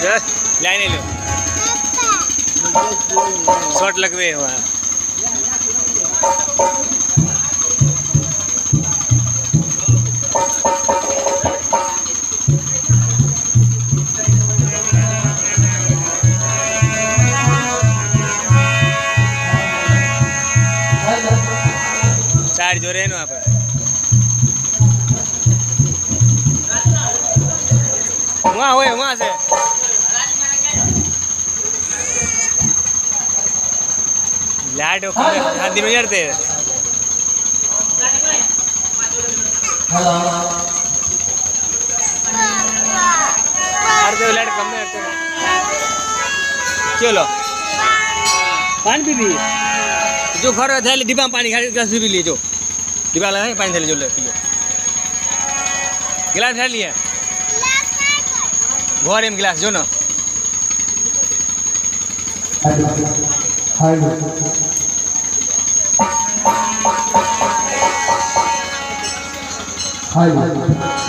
line लो shot लगवे हुआ चार जो रहे वहाँ पर वहाँ हुए वहाँ से लाइट हाथ दिन में जड़ते लाइट कम में चलो पानी पी जो घर थे डिब्बा में पानी गिलास पी लिए जो डिब्बा लगा पानी थे जो ले पियो गिलास खा लिए घर में गिलास जो ना हाय